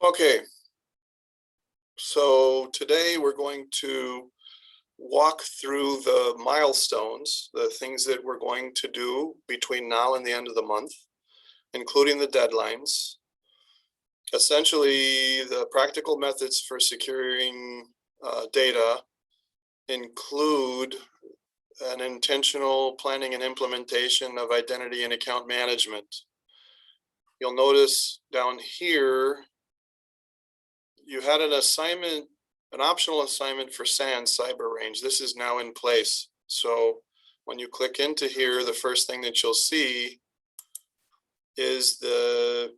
Okay, so today we're going to walk through the milestones, the things that we're going to do between now and the end of the month, including the deadlines. Essentially, the practical methods for securing data include an intentional planning and implementation of identity and account management. You'll notice down here, you had an assignment, an optional assignment for SANS cyber range. This is now in place. So when you click into here, the first thing that you'll see is the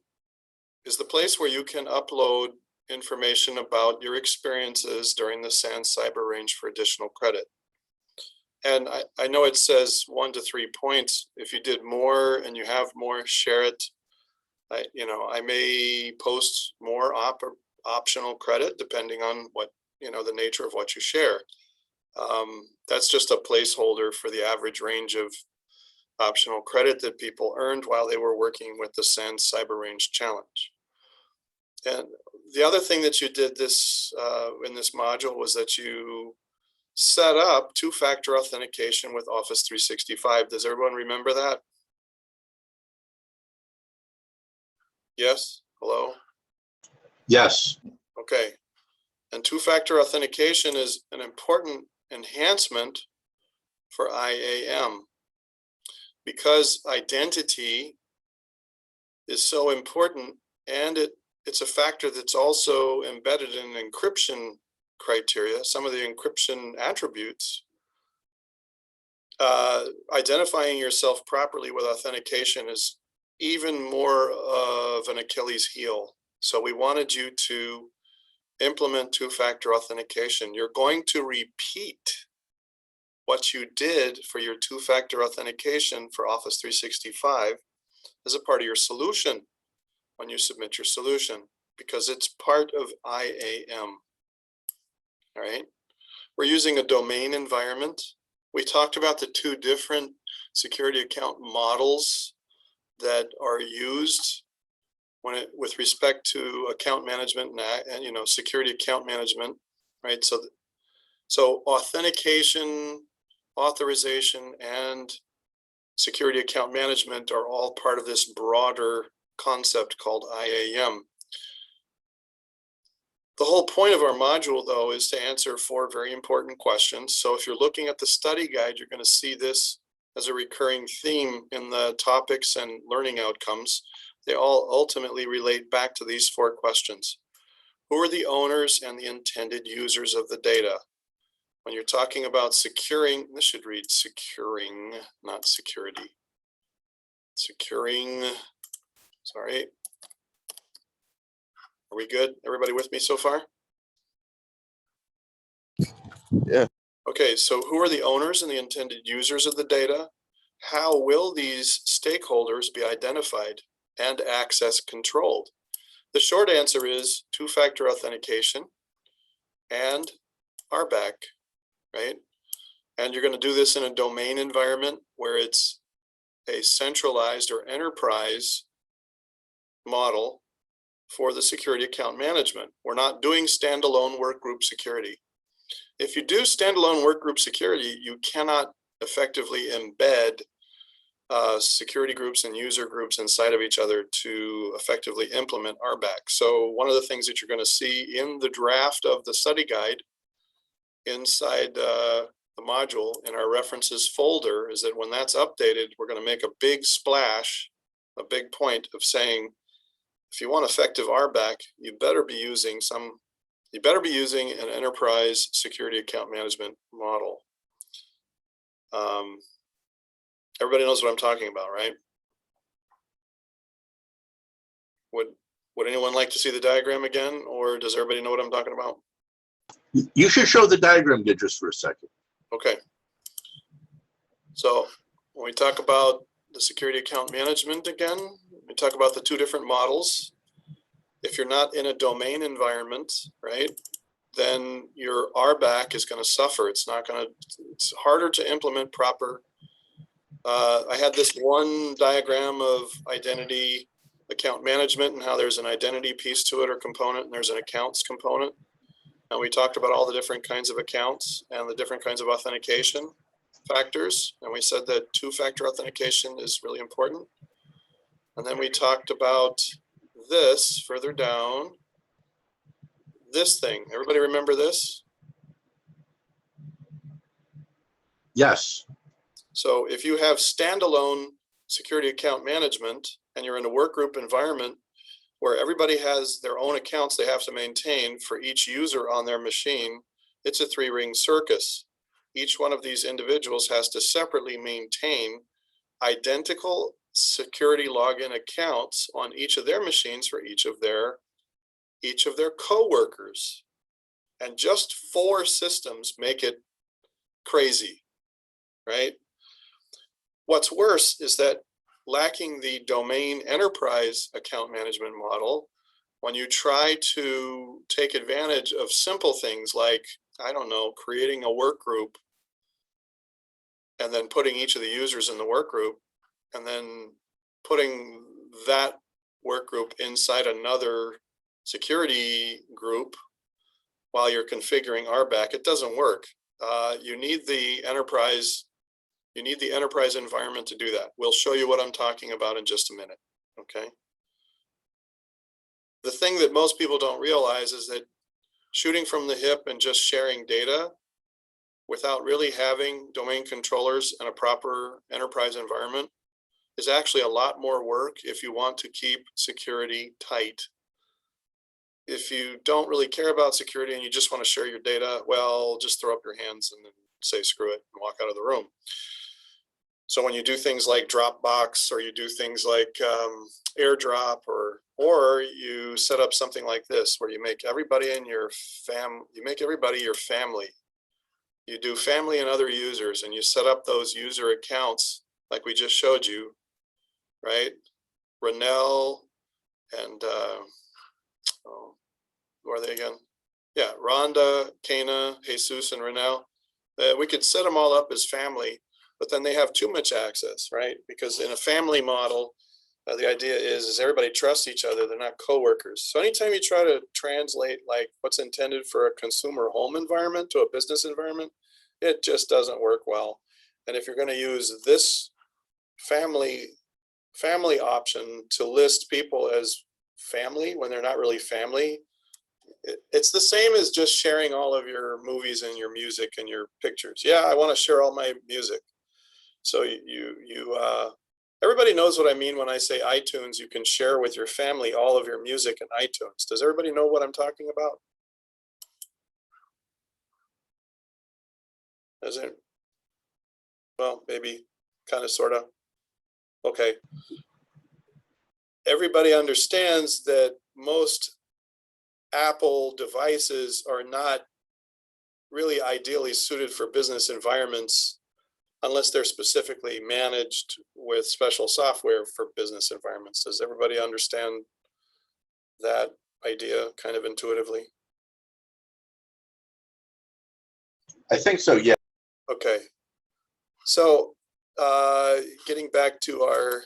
place where you can upload information about your experiences during the SANS cyber range for additional credit. And I know it says 1 to 3 points. If you did more and you have more, share it. I may post more optional credit depending on what, the nature of what you share. That's just a placeholder for the average range of optional credit that people earned while they were working with the SANS Cyber Range Challenge. And the other thing that you did this in this module was that you set up two-factor authentication with Office 365. Does everyone remember that? Yes? Hello? Yes. Okay. And two-factor authentication is an important enhancement for IAM because identity is so important, and it's a factor that's also embedded in encryption criteria, some of the encryption attributes. Identifying yourself properly with authentication is even more of an Achilles heel. So we wanted you to implement two-factor authentication. You're going to repeat what you did for your two-factor authentication for Office 365 as a part of your solution when you submit your solution, because it's part of IAM. All right. We're using a domain environment. We talked about the two different security account models that are used with respect to account management and security account management, right? So authentication, authorization, and security account management are all part of this broader concept called IAM. The whole point of our module, though, is to answer 4 very important questions. So if you're looking at the study guide, you're going to see this as a recurring theme in the topics and learning outcomes. They all ultimately relate back to these 4 questions. Who are the owners and the intended users of the data? When you're talking about securing, this should read securing, not security. Securing, sorry. Are we good? Everybody with me so far? Yeah. Okay, so who are the owners and the intended users of the data? How will these stakeholders be identified and access controlled? The short answer is two-factor authentication and RBAC, right? And you're going to do this in a domain environment where it's a centralized or enterprise model for the security account management. We're not doing standalone workgroup security. If you do standalone workgroup security, you cannot effectively embed security groups and user groups inside of each other to effectively implement RBAC. So one of the things that you're going to see in the draft of the study guide inside the module in our references folder is that when that's updated, we're going to make a big splash, a big point of saying, if you want effective RBAC, you better be using an enterprise security account management model. Everybody knows what I'm talking about, right? Would anyone like to see the diagram again, or does everybody know what I'm talking about? You should show the diagram again just for a second. Okay. So when we talk about the security account management again, we talk about the 2 different models. If you're not in a domain environment, right, then your RBAC is going to suffer. It's harder to implement proper. I had this one diagram of identity account management and how there's an identity piece to it or component, and there's an accounts component. And we talked about all the different kinds of accounts and the different kinds of authentication factors. And we said that two-factor authentication is really important. And then we talked about this further down, this thing. Everybody remember this? Yes. So if you have standalone security account management and you're in a workgroup environment where everybody has their own accounts they have to maintain for each user on their machine, it's a three-ring circus. Each one of these individuals has to separately maintain identical security login accounts on each of their machines for each of their co-workers. And just 4 systems make it crazy, right? What's worse is that lacking the domain enterprise account management model, when you try to take advantage of simple things like, I don't know, creating a work group and then putting each of the users in the work group and then putting that work group inside another security group while you're configuring RBAC, it doesn't work. You need the enterprise environment to do that. We'll show you what I'm talking about in just a minute, okay? The thing that most people don't realize is that shooting from the hip and just sharing data without really having domain controllers and a proper enterprise environment is actually a lot more work if you want to keep security tight. If you don't really care about security and you just want to share your data, well, just throw up your hands and then say screw it and walk out of the room. So when you do things like Dropbox or you do things like AirDrop or you set up something like this where you make everybody in your your family. You do family and other users and you set up those user accounts like we just showed you, right? Ranel and who are they again? Yeah, Rhonda, Kana, Jesus, and Ranel. We could set them all up as family, but then they have too much access, right? Because in a family model, the idea is everybody trusts each other. They're not coworkers. So anytime you try to translate like what's intended for a consumer home environment to a business environment, it just doesn't work well. And if you're going to use this family option to list people as family when they're not really family, it's the same as just sharing all of your movies and your music and your pictures. Yeah, I want to share all my music. So everybody knows what I mean when I say iTunes. You can share with your family all of your music in iTunes. Does everybody know what I'm talking about? Is it? Well, maybe, kind of, sort of. Okay. Everybody understands that most Apple devices are not really ideally suited for business environments unless they're specifically managed with special software for business environments. Does everybody understand that idea kind of intuitively? I think so, yeah. Okay. So getting back to our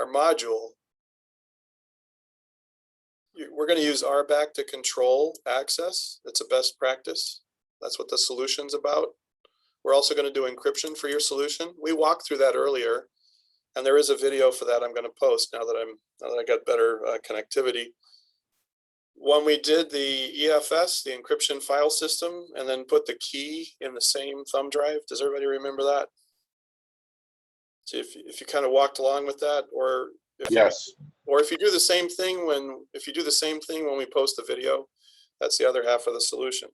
module, we're going to use RBAC to control access. It's a best practice. That's what the solution's about. We're also going to do encryption for your solution. We walked through that earlier, and there is a video for that I'm going to post now that I got better connectivity. When we did the EFS, the encryption file system, and then put the key in the same thumb drive, does everybody remember that? See if you kind of walked along with that, or if yes. Or if you do the same thing when we post the video, that's the other half of the solution.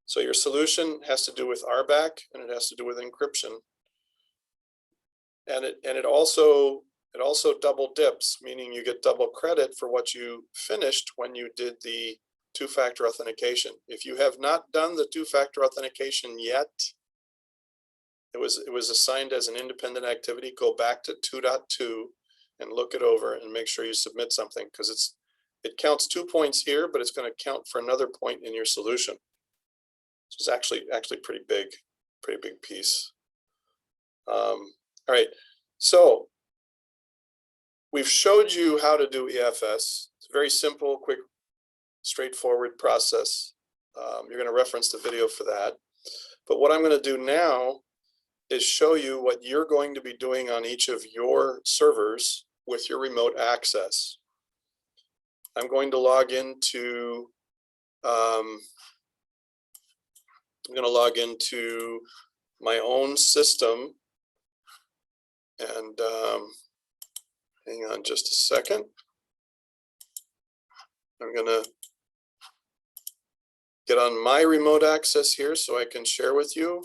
So your solution has to do with RBAC and it has to do with encryption. And it also double dips, meaning you get double credit for what you finished when you did the two-factor authentication. If you have not done the two-factor authentication yet, it was assigned as an independent activity. Go back to 2.2 and look it over and make sure you submit something, because it counts 2 points here, but it's going to count for another point in your solution. It's actually pretty big piece. All right. So we've showed you how to do EFS. It's a very simple, quick, straightforward process. You're going to reference the video for that. But what I'm going to do now is show you what you're going to be doing on each of your servers with your remote access. I'm going to log into my own system, and hang on just a second. I'm going to get on my remote access here so I can share with you.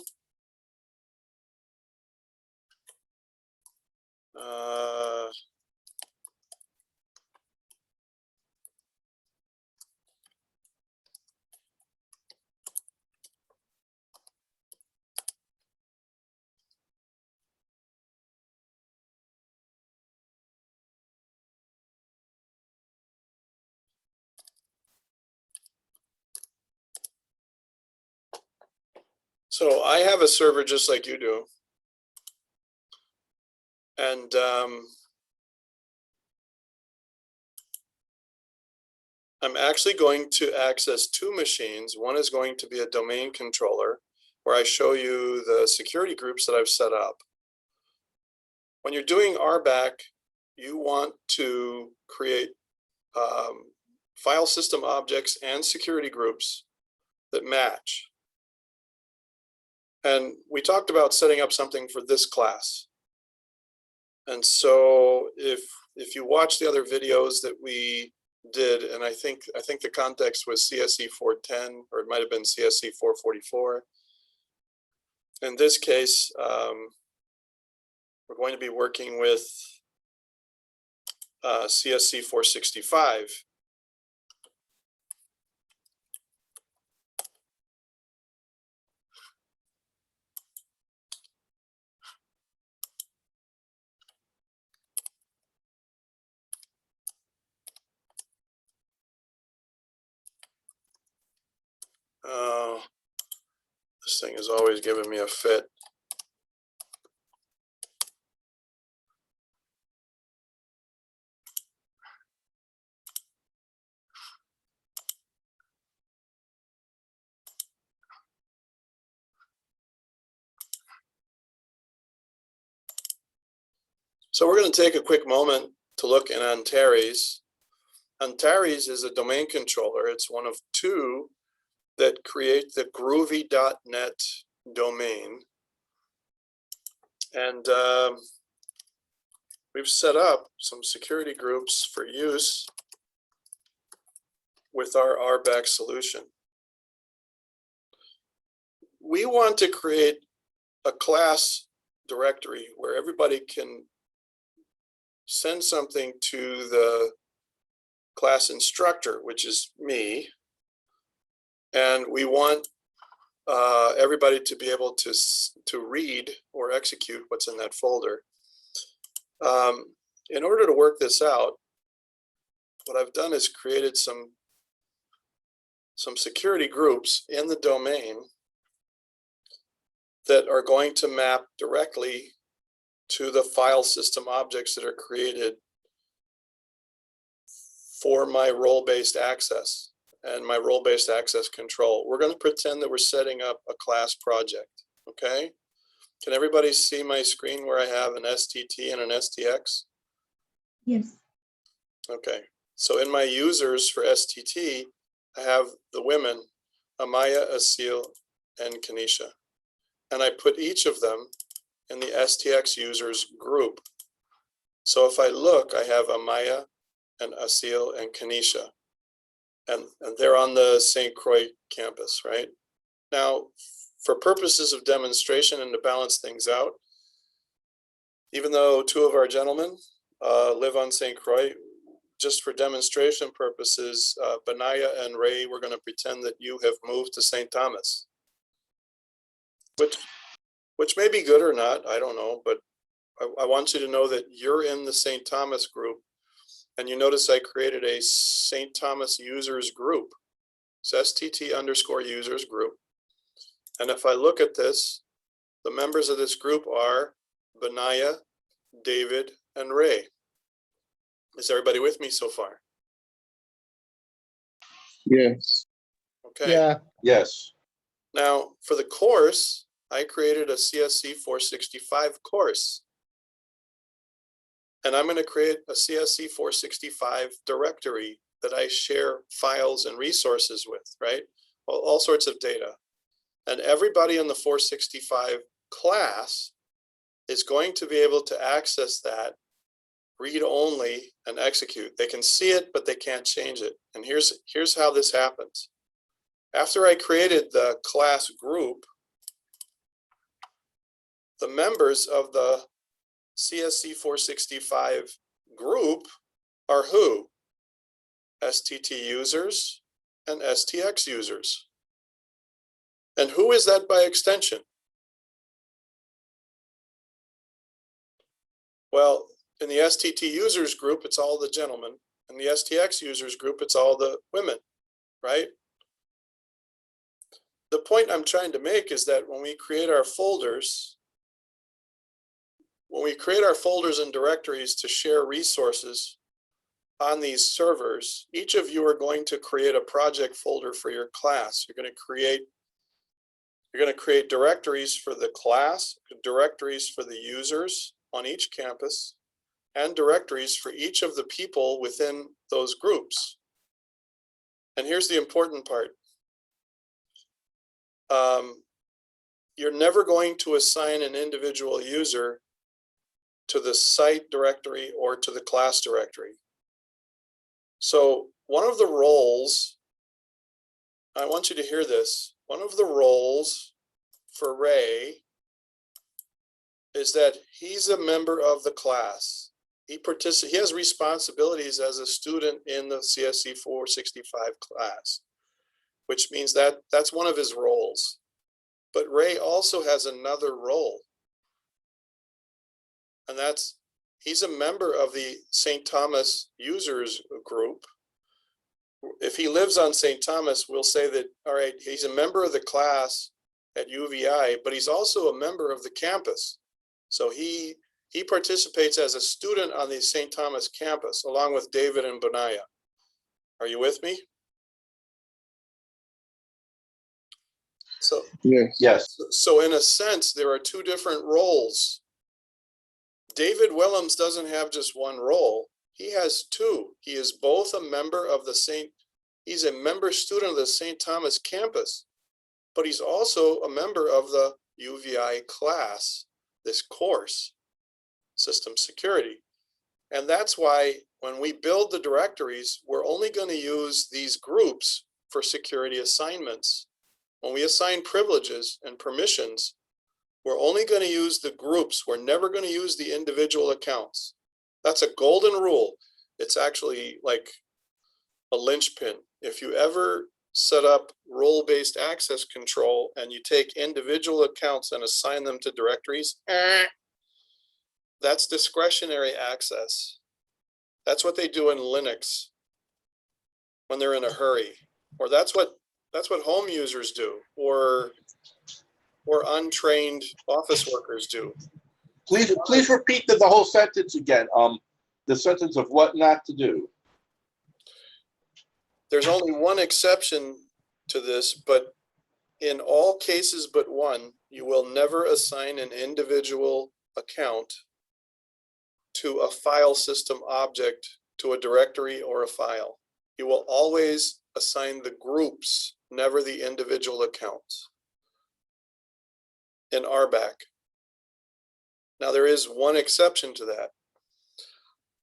So I have a server just like you do. And I'm actually going to access two machines. One is going to be a domain controller where I show you the security groups that I've set up. When you're doing RBAC, you want to create file system objects and security groups that match. And we talked about setting up something for this class. And so if you watch the other videos that we did, and I think the context was CSE 410, or it might have been CSE 444. In this case, we're going to be working with CSE 465. This thing is always giving me a fit. So we're going to take a quick moment to look in Antares. Antares is a domain controller. It's one of two that create the groovy.net domain. And we've set up some security groups for use with our RBAC solution. We want to create a class directory where everybody can send something to the class instructor, which is me, and we want everybody to be able to read or execute what's in that folder. In order to work this out, what I've done is created some security groups in the domain that are going to map directly to the file system objects that are created for my role-based access and my role-based access control. We're going to pretend that we're setting up a class project, okay? Can everybody see my screen where I have an STT and an STX? Yes. Okay, so in my users for STT, I have the women, Amaya, Asil, and Kanisha. And I put each of them in the STX users group. So if I look, I have Amaya and Asil and Kanisha. And they're on the St. Croix campus, right? Now, for purposes of demonstration and to balance things out, even though two of our gentlemen live on St. Croix, just for demonstration purposes, Benaya and Ray, we're going to pretend that you have moved to St. Thomas, which may be good or not, I don't know, but I want you to know that you're in the St. Thomas group. And you notice I created a St. Thomas users group. It's STT_users group. And if I look at this, the members of this group are Benaya, David, and Ray. Is everybody with me so far? Yes. Okay. Yeah. Yes. Now, for the course, I created a CSC 465 course. And I'm going to create a CSC 465 directory that I share files and resources with, right? All sorts of data. And everybody in the 465 class is going to be able to access that, read only, and execute. They can see it, but they can't change it. And here's how this happens. After I created the class group, the members of the CSC 465 group are who? STT users and STX users. And who is that by extension? Well, in the STT users group, it's all the gentlemen. In the STX users group, it's all the women, right? The point I'm trying to make is that when we create our folders, and directories to share resources on these servers, each of you are going to create a project folder for your class. You're going to create directories for the class, directories for the users on each campus, and directories for each of the people within those groups. And here's the important part. You're never going to assign an individual user to the site directory or to the class directory. So one of the roles, I want you to hear this, one of the roles for Ray is that he's a member of the class. He has responsibilities as a student in the CSC 465 class, which means that that's one of his roles. But Ray also has another role, and that's he's a member of the St. Thomas users group. If he lives on St. Thomas, we'll say that, all right, he's a member of the class at UVI, but he's also a member of the campus. So he participates as a student on the St. Thomas campus, along with David and Benaya. Are you with me? So Yes. Yes. So in a sense, there are two different roles. David Willems doesn't have just one role. He has two. He is both a member of he's a member student of the St. Thomas campus, but he's also a member of the UVI class, this course, system security. And that's why when we build the directories, we're only going to use these groups for security assignments. When we assign privileges and permissions, we're only going to use the groups. We're never going to use the individual accounts. That's a golden rule. It's actually like a linchpin. If you ever set up role-based access control and you take individual accounts and assign them to directories, that's discretionary access. That's what they do in Linux when they're in a hurry, or that's what home users do, or untrained office workers do. Please repeat the whole sentence again. The sentence of what not to do. There's only one exception to this, but in all cases but one, you will never assign an individual account to a file system object, to a directory or a file. You will always assign the groups, never the individual accounts in RBAC. Now there is one exception to that.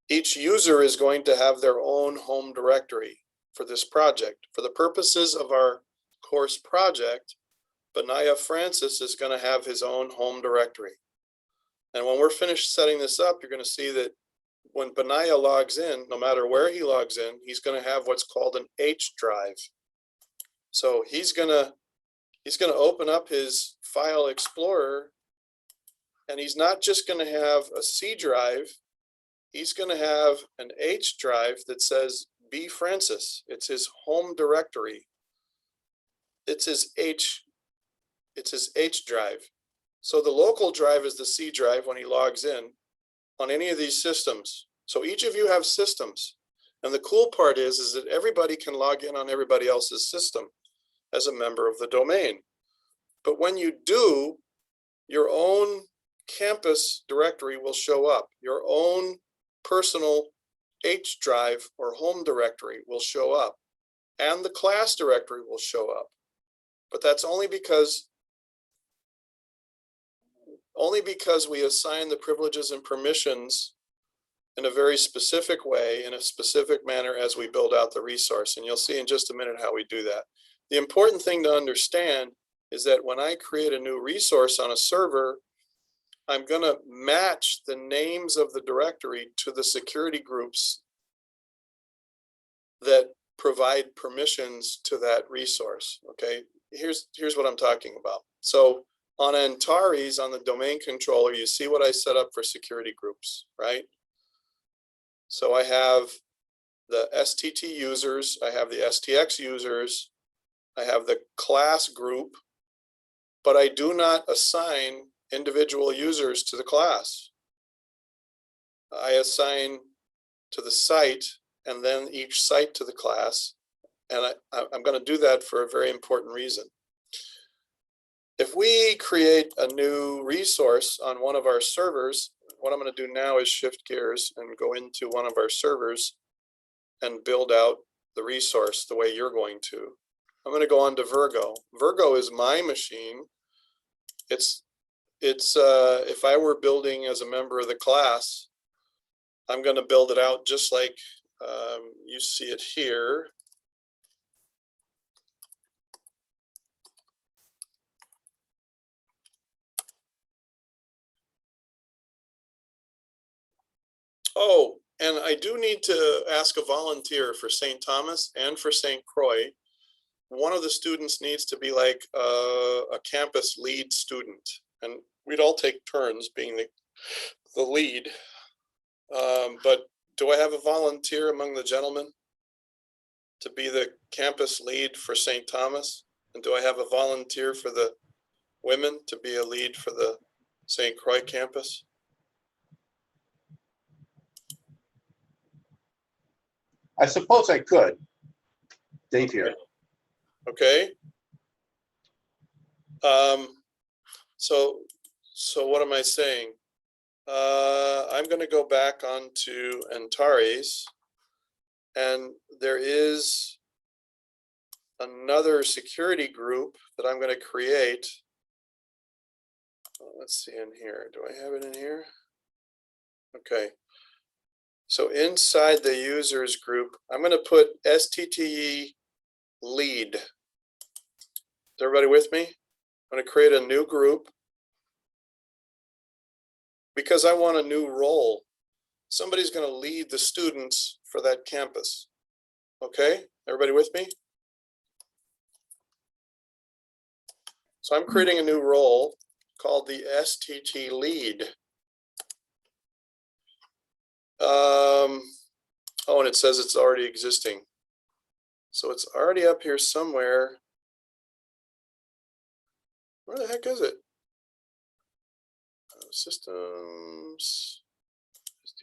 Each user is going to have their own home directory for this project. For the purposes of our course project, Benaya Francis is going to have his own home directory. And when we're finished setting this up, you're going to see that when Benaya logs in, no matter where he logs in, he's going to have what's called an H drive. So he's going to open up his file explorer, and he's not just going to have a C drive. He's going to have an H drive that says B Francis. It's his home directory. It's his H drive. So the local drive is the C drive when he logs in. on any of these systems. So each of you have systems. And the cool part is that everybody can log in on everybody else's system as a member of the domain. But when you do, your own campus directory will show up. Your own personal H drive or home directory will show up. And the class directory will show up. But that's only because we assign the privileges and permissions in a very specific way, in a specific manner as we build out the resource. And you'll see in just a minute how we do that. The important thing to understand is that when I create a new resource on a server, I'm going to match the names of the directory to the security groups that provide permissions to that resource. Okay, here's what I'm talking about. So on Antares, on the domain controller, you see what I set up for security groups, right? So I have the STT users, I have the STX users, I have the class group, but I do not assign individual users to the class. I assign to the site and then each site to the class. And I'm going to do that for a very important reason. If we create a new resource on one of our servers, what I'm going to do now is shift gears and go into one of our servers and build out the resource the way you're going to. I'm going to go on to Virgo. Virgo is my machine. It's if I were building as a member of the class, I'm going to build it out just like you see it here. Oh, and I do need to ask a volunteer for St. Thomas and for St. Croix. One of the students needs to be like a campus lead student, and we'd all take turns being the lead. But do I have a volunteer among the gentlemen to be the campus lead for St. Thomas? And do I have a volunteer for the women to be a lead for the St. Croix campus? I suppose I could. Dave here. Okay. So what am I saying? I'm going to go back onto Antares, and there is another security group that I'm going to create. Let's see in here. Do I have it in here? Okay. So inside the users group, I'm going to put STTE lead. Is everybody with me? I'm going to create a new group because I want a new role. Somebody's going to lead the students for that campus. Okay, everybody with me? So I'm creating a new role called the STT lead. Oh, and it says it's already existing. So it's already up here somewhere. Where the heck is it? Systems,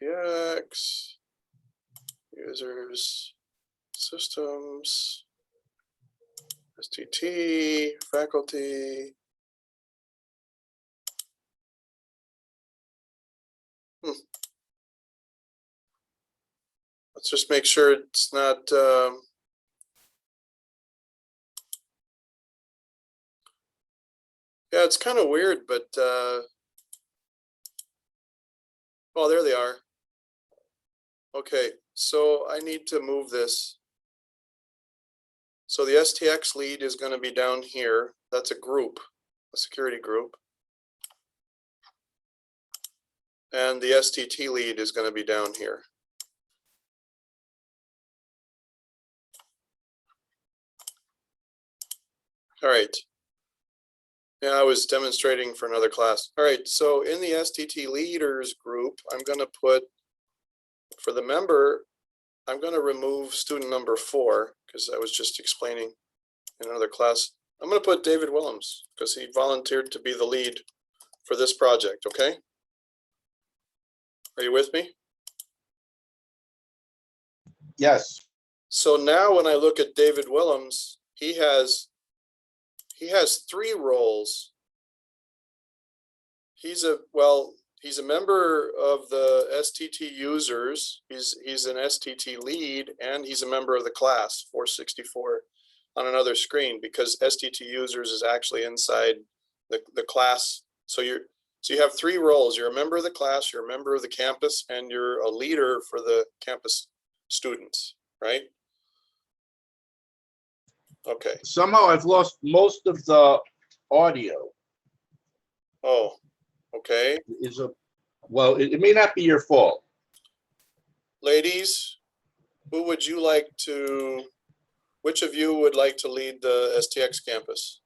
STX, users, systems, STT, faculty. Let's just make sure it's not. Yeah, it's kind of weird, but oh, there they are. Okay, so I need to move this. So the STX lead is going to be down here. That's a group, a security group. And the STT lead is going to be down here. All right. Yeah, I was demonstrating for another class. All right, so in the STT leaders group, I'm going to put, for the member, I'm going to remove student number 4 because I was just explaining in another class. I'm going to put David Willems because he volunteered to be the lead for this project, okay? Are you with me? Yes. So now when I look at David Willems, he has 3 roles. He's a member of the STT users. He's an STT lead, and he's a member of the class 464 on another screen, because STT users is actually inside the class. So you have 3 roles. You're a member of the class, you're a member of the campus, and you're a leader for the campus students, right? Okay. Somehow I've lost most of the audio. Oh, okay. Well, it may not be your fault. Ladies, which of you would like to lead the STX campus?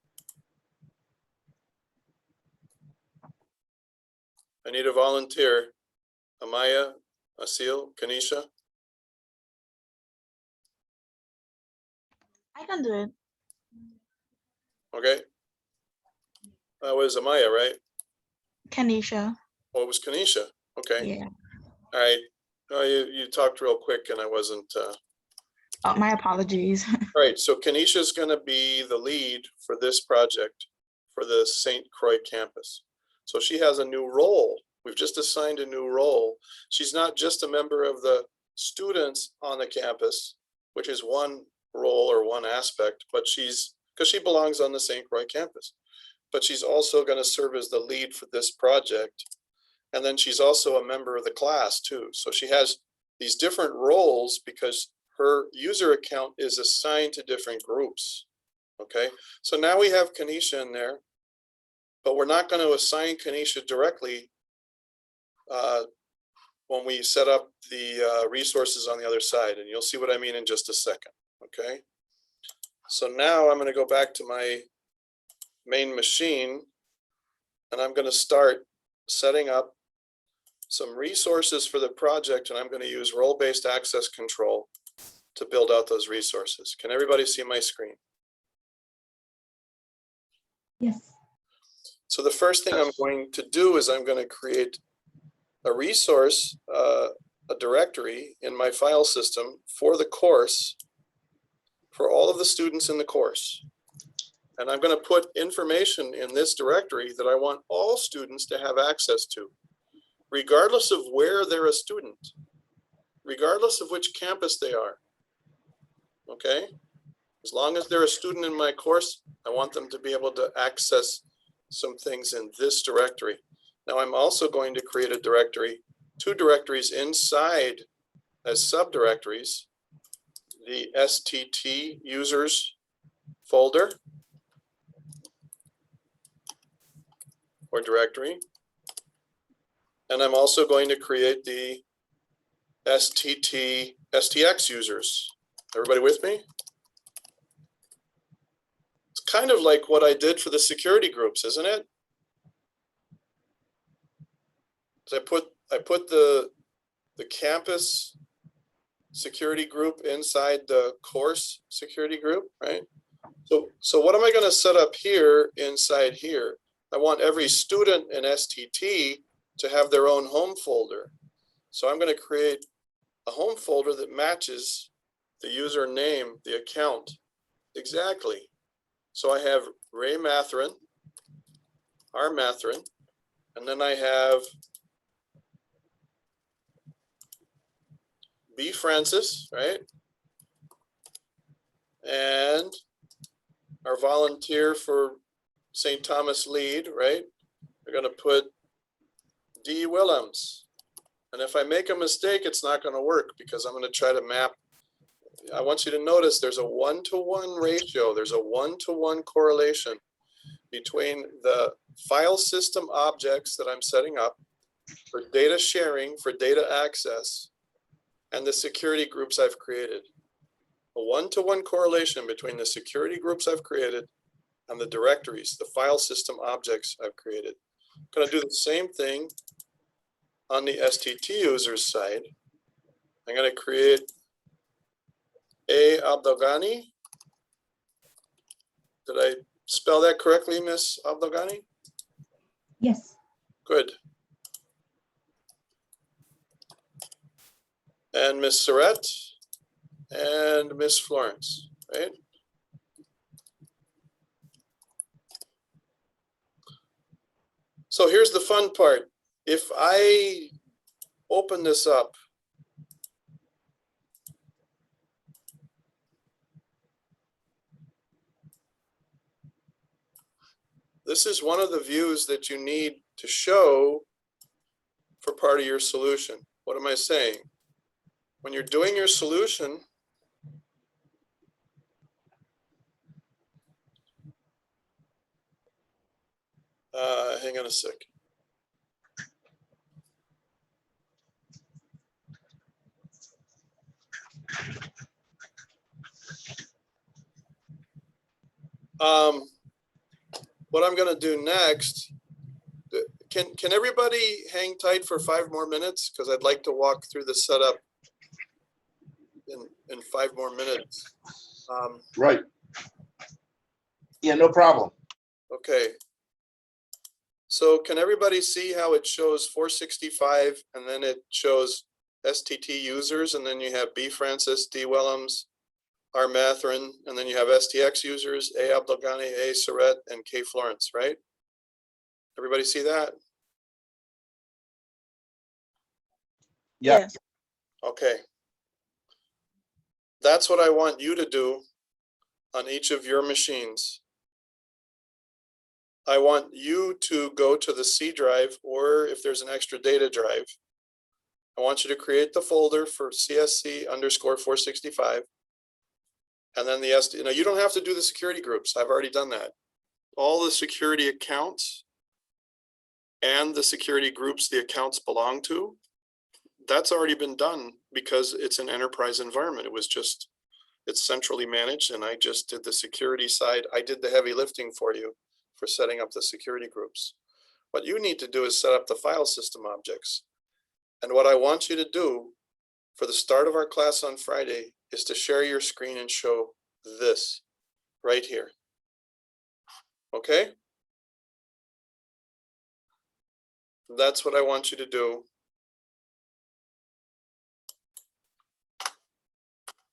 I need a volunteer. Amaya, Asil, Kanisha? I can do it. Okay. That was Amaya, right? Kanisha. Oh, it was Kanisha. Okay. Yeah. All right. Oh, you talked real quick and I wasn't. Oh, my apologies. All right. So Kanisha is going to be the lead for this project for the St. Croix campus. So she has a new role. We've just assigned a new role. She's not just a member of the students on the campus, which is one role or one aspect, but because she belongs on the St. Croix campus. But she's also going to serve as the lead for this project. And then she's also a member of the class too. So she has these different roles because her user account is assigned to different groups. Okay, so now we have Kanisha in there, but we're not going to assign Kanisha directly when we set up the resources on the other side. And you'll see what I mean in just a second. Okay, so now I'm going to go back to my main machine and I'm going to start setting up some resources for the project, and I'm going to use role-based access control to build out those resources. Can everybody see my screen? Yes. So the first thing I'm going to do is I'm going to create a resource, a directory in my file system for the course, for all of the students in the course. And I'm going to put information in this directory that I want all students to have access to, regardless of where they're a student, regardless of which campus they are. Okay? As long as they're a student in my course, I want them to be able to access some things in this directory. Now I'm also going to create a directory, 2 directories inside as subdirectories, the STT users folder or directory. And I'm also going to create the STX users. Everybody with me? It's kind of like what I did for the security groups, isn't it? I put the campus security group inside the course security group, right? So what am I going to set up here inside here? I want every student in STT to have their own home folder. So I'm going to create a home folder that matches the username, the account, exactly. So I have Ray Matherin, R. Matherin, and then I have B. Francis, right? And our volunteer for St. Thomas Lead, right? We're going to put D. Willems. And if I make a mistake, it's not going to work because I'm going to try to map. I want you to notice there's a 1-to-1 ratio. There's a 1-to-1 correlation between the file system objects that I'm setting up for data sharing, for data access, and the security groups I've created. A 1-to-1 correlation between the security groups I've created and the directories, the file system objects I've created. I'm going to do the same thing on the STT users side. I'm going to create A. Abdogani. Did I spell that correctly, Miss Abdogani? Yes. Good. and Miss Surratt and Miss Florence, right? So here's the fun part. If I open this up, this is one of the views that you need to show for part of your solution. What am I saying? When you're doing your solution, hang on a sec. What I'm going to do next, can everybody hang tight for 5 more minutes? Because I'd like to walk through the setup in 5 more minutes. Right. Yeah, no problem. Okay. So can everybody see how it shows 465 and then it shows STT users, and then you have B. Francis, D. Willems, R. Matherin, and then you have STX users, A. Abdelghani, A. Surratt, and K. Florence, right? Everybody see that? Yeah. Yes. Okay. That's what I want you to do on each of your machines. I want you to go to the C drive, or if there's an extra data drive, I want you to create the folder for CSC underscore 465. And then you don't have to do the security groups. I've already done that. All the security accounts and the security groups the accounts belong to, that's already been done because it's an enterprise environment. It's centrally managed, and I just did the security side. I did the heavy lifting for you for setting up the security groups. What you need to do is set up the file system objects. And what I want you to do for the start of our class on Friday is to share your screen and show this right here. Okay? That's what I want you to do.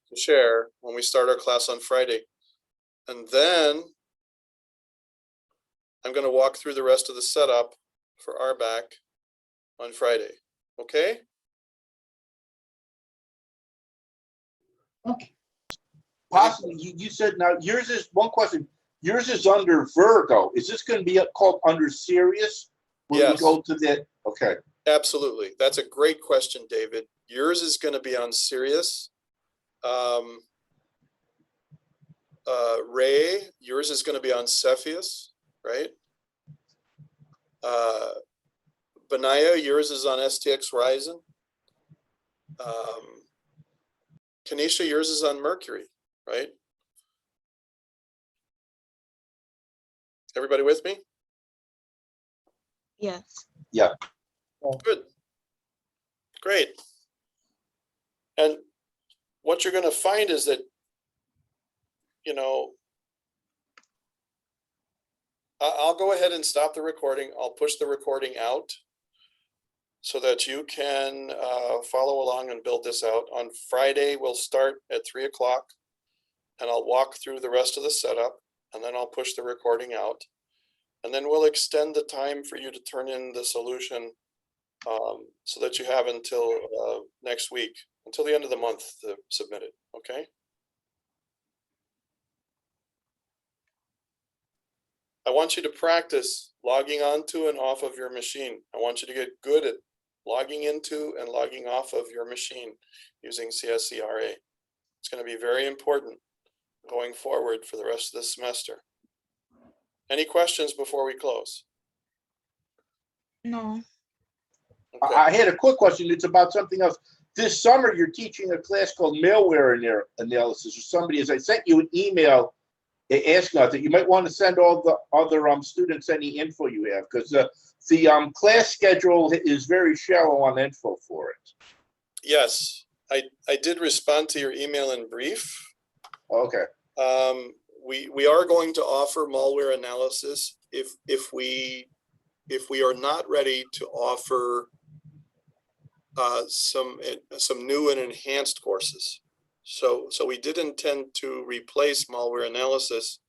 To share when we start our class on Friday. And then I'm going to walk through the rest of the setup for RBAC on Friday. Okay? Okay. Possibly, you said, now yours is, one question, yours is under Virgo. Is this going to be called under Sirius? When Yes. we go to that, okay. Absolutely. That's a great question, David. Yours is going to be on Sirius. Ray, yours is going to be on Cepheus, right? Benaya, yours is on STX Ryzen. Kanisha, yours is on Mercury, right? Everybody with me? Yes. Yeah. Good. Great. And what you're going to find is that, you know, I'll go ahead and stop the recording. I'll push the recording out so that you can follow along and build this out. On Friday, we'll start at 3 o'clock and I'll walk through the rest of the setup, and then I'll push the recording out. And then we'll extend the time for you to turn in the solution so that you have until next week, until the end of the month to submit it, okay? I want you to practice logging onto and off of your machine. I want you to get good at logging into and logging off of your machine using CSCRA. It's going to be very important going forward for the rest of this semester. Any questions before we close? No. Okay. I had a quick question. It's about something else. This summer, you're teaching a class called malware analysis, or somebody, as I sent you an email asking us that you might want to send all the other students any info you have, because the class schedule is very shallow on info for it. Yes, I did respond to your email in brief. Okay. We are going to offer malware analysis if we are not ready to offer some new and enhanced courses. So we did intend to replace malware analysis,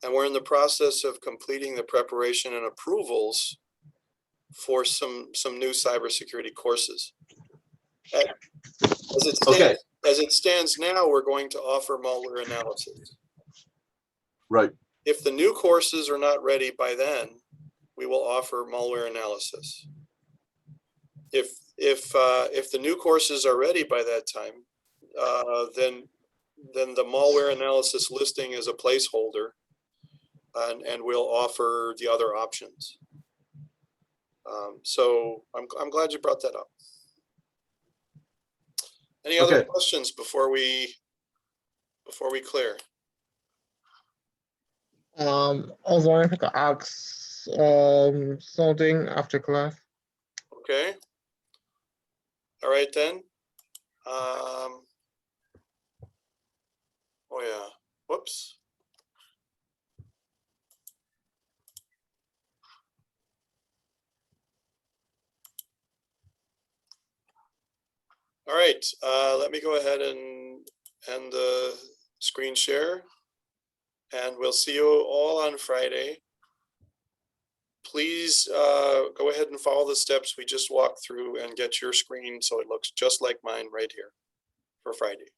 and we're in the process of completing the preparation and approvals for some new cybersecurity courses. Okay. As it stands now, we're going to offer malware analysis. Right. If the new courses are not ready by then, we will offer malware analysis. If the new courses are ready by that time, then the malware analysis listing is a placeholder, and we'll offer the other options. So I'm glad you brought that up. Any other questions before we clear? I was wondering if I could ask something after class. Okay. All right then. Oh yeah. Whoops. All right. Let me go ahead and end the screen share, and we'll see you all on Friday. Please go ahead and follow the steps we just walked through and get your screen so it looks just like mine right here for Friday.